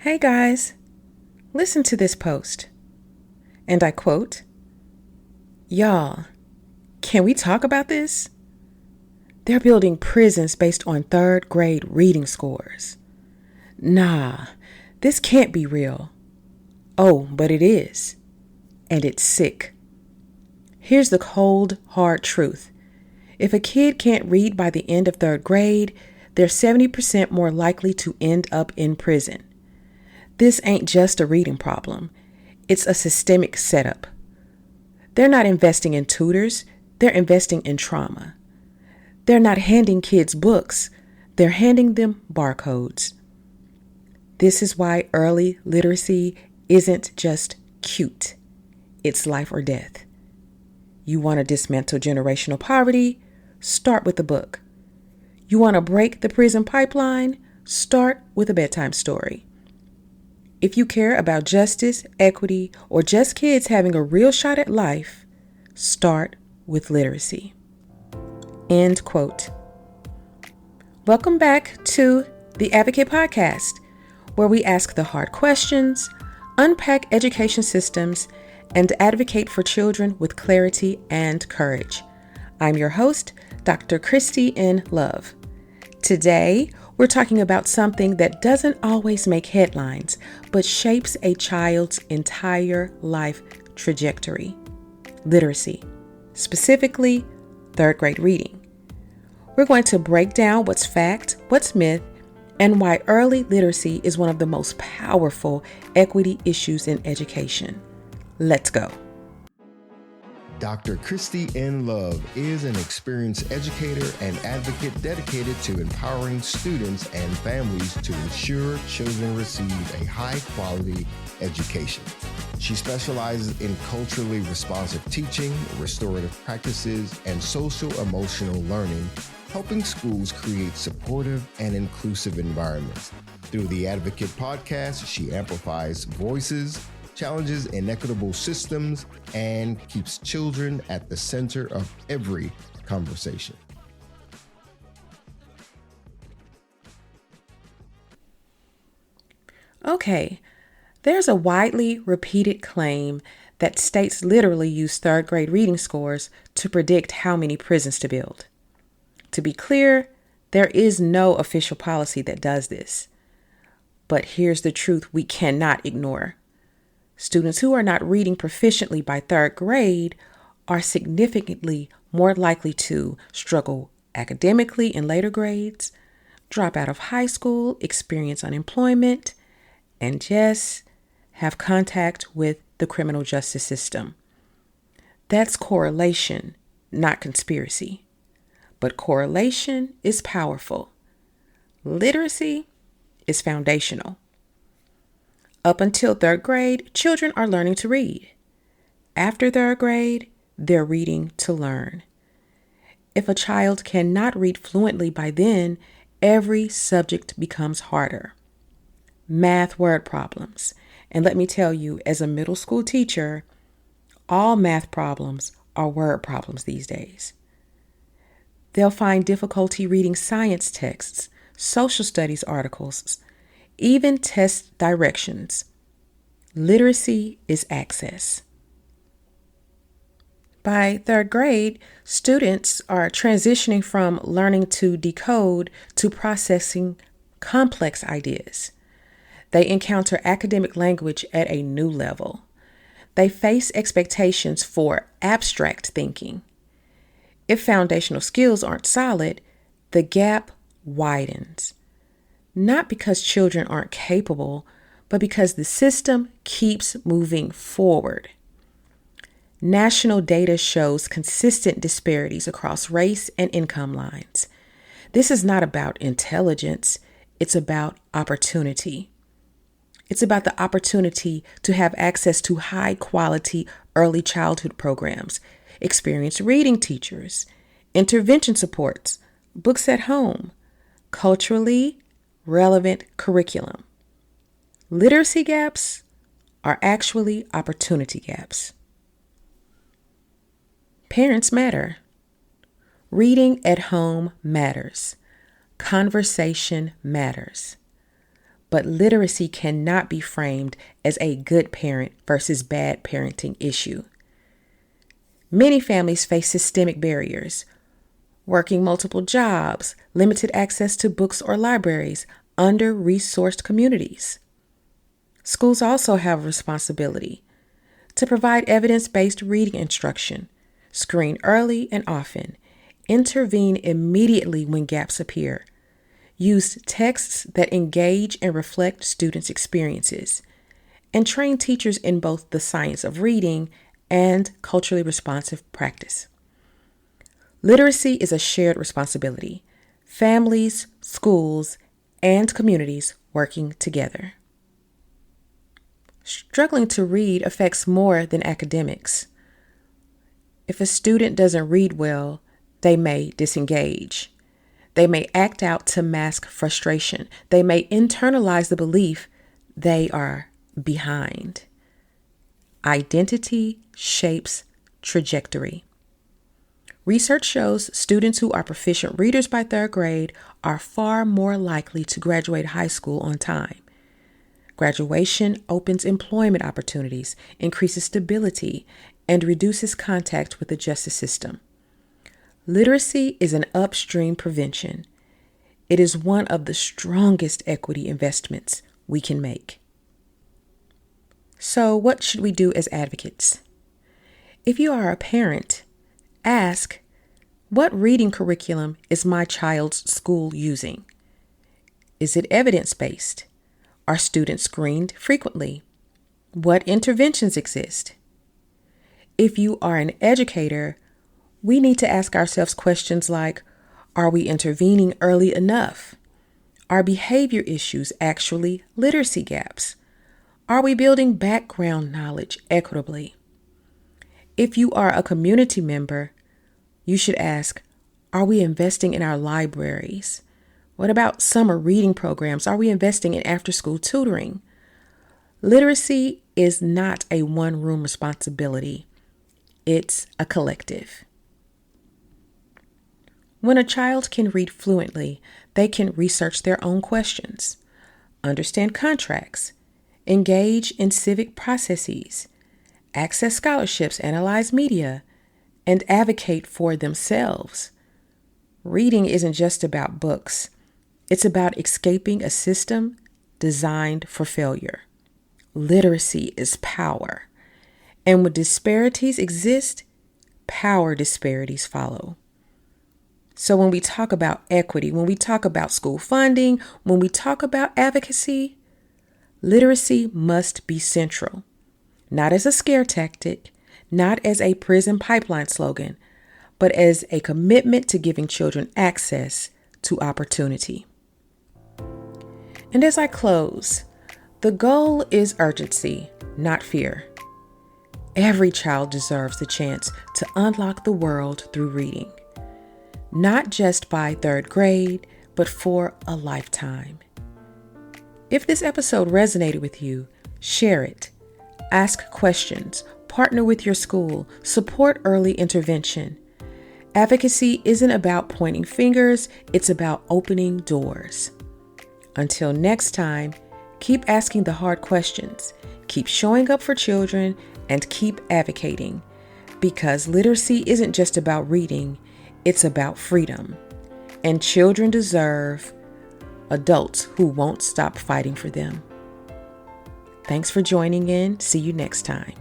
Hey guys, listen to this post. And I quote, "Y'all, can we talk about this? They're building prisons based on third grade reading scores. Nah, this can't be real. Oh, but it is. And it's sick. Here's the cold, hard truth. If a kid can't read by the end of third grade, they're 70% more likely to end up in prison. This ain't just a reading problem. It's a systemic setup. They're not investing in tutors. They're investing in trauma. They're not handing kids books. They're handing them barcodes. This is why early literacy isn't just cute. It's life or death. You want to dismantle generational poverty? Start with a book. You want to break the prison pipeline? Start with a bedtime story. If you care about justice, equity, or just kids having a real shot at life, start with literacy." End quote. Welcome back to the Advocate Podcast, where we ask the hard questions, unpack education systems, and advocate for children with clarity and courage. I'm your host, Dr. Kristi N. Love. Today, we're talking about something that doesn't always make headlines, but shapes a child's entire life trajectory: literacy, specifically third grade reading. We're going to break down what's fact, what's myth, and why early literacy is one of the most powerful equity issues in education. Let's go. Dr. Kristi N. Love is an experienced educator and advocate dedicated to empowering students and families to ensure children receive a high-quality education. She specializes in culturally responsive teaching, restorative practices, and social-emotional learning, helping schools create supportive and inclusive environments. Through the Advocate Podcast, she amplifies voices, challenges inequitable systems, and keeps children at the center of every conversation. Okay, there's a widely repeated claim that states literally use third grade reading scores to predict how many prisons to build. To be clear, there is no official policy that does this. But here's the truth we cannot ignore. Students who are not reading proficiently by third grade are significantly more likely to struggle academically in later grades, drop out of high school, experience unemployment, and yes, have contact with the criminal justice system. That's correlation, not conspiracy. But correlation is powerful. Literacy is foundational. Up until third grade, children are learning to read. After third grade, they're reading to learn. If a child cannot read fluently by then, every subject becomes harder. Math word problems. And let me tell you, as a middle school teacher, all math problems are word problems these days. They'll find difficulty reading science texts, social studies articles, even test directions. Literacy is access. By third grade, students are transitioning from learning to decode to processing complex ideas. They encounter academic language at a new level. They face expectations for abstract thinking. If foundational skills aren't solid, the gap widens. Not because children aren't capable, but because the system keeps moving forward. National data shows consistent disparities across race and income lines. This is not about intelligence, it's about opportunity. It's about the opportunity to have access to high-quality early childhood programs, experienced reading teachers, intervention supports, books at home, culturally relevant curriculum. Literacy gaps are actually opportunity gaps. Parents matter. Reading at home matters. Conversation matters. but literacy cannot be framed as a good parent versus bad parenting issue. Many families face systemic barriers, working multiple jobs, limited access to books or libraries, under-resourced communities. Schools also have a responsibility to provide evidence-based reading instruction, screen early and often, intervene immediately when gaps appear, use texts that engage and reflect students' experiences, and train teachers in both the science of reading and culturally responsive practice. Literacy is a shared responsibility, families, schools, and communities working together. Struggling to read affects more than academics. If a student doesn't read well, they may disengage. They may act out to mask frustration. They may internalize the belief they are behind. Identity shapes trajectory. Research shows students who are proficient readers by third grade are far more likely to graduate high school on time. Graduation opens employment opportunities, increases stability, and reduces contact with the justice system. Literacy is an upstream prevention. It is one of the strongest equity investments we can make. So, what should we do as advocates? If you are a parent, ask, what reading curriculum is my child's school using? Is it evidence-based? Are students screened frequently? What interventions exist? If you are an educator, we need to ask ourselves questions like, are we intervening early enough? Are behavior issues actually literacy gaps? Are we building background knowledge equitably? If you are a community member, you should ask, are we investing in our libraries? What about summer reading programs? Are we investing in after-school tutoring? Literacy is not a one-room responsibility. It's a collective. When a child can read fluently, they can research their own questions, understand contracts, engage in civic processes, access scholarships, analyze media, and advocate for themselves. Reading isn't just about books. It's about escaping a system designed for failure. Literacy is power. And when disparities exist, power disparities follow. So when we talk about equity, when we talk about school funding, when we talk about advocacy, literacy must be central, not as a scare tactic, not as a prison pipeline slogan, but as a commitment to giving children access to opportunity. And as I close, the goal is urgency, not fear. Every child deserves the chance to unlock the world through reading, not just by third grade, but for a lifetime. If this episode resonated with you, share it. Ask questions, partner with your school, support early intervention. Advocacy isn't about pointing fingers, it's about opening doors. Until next time, keep asking the hard questions, keep showing up for children, and keep advocating. Because literacy isn't just about reading, it's about freedom. And children deserve adults who won't stop fighting for them. Thanks for joining in. See you next time.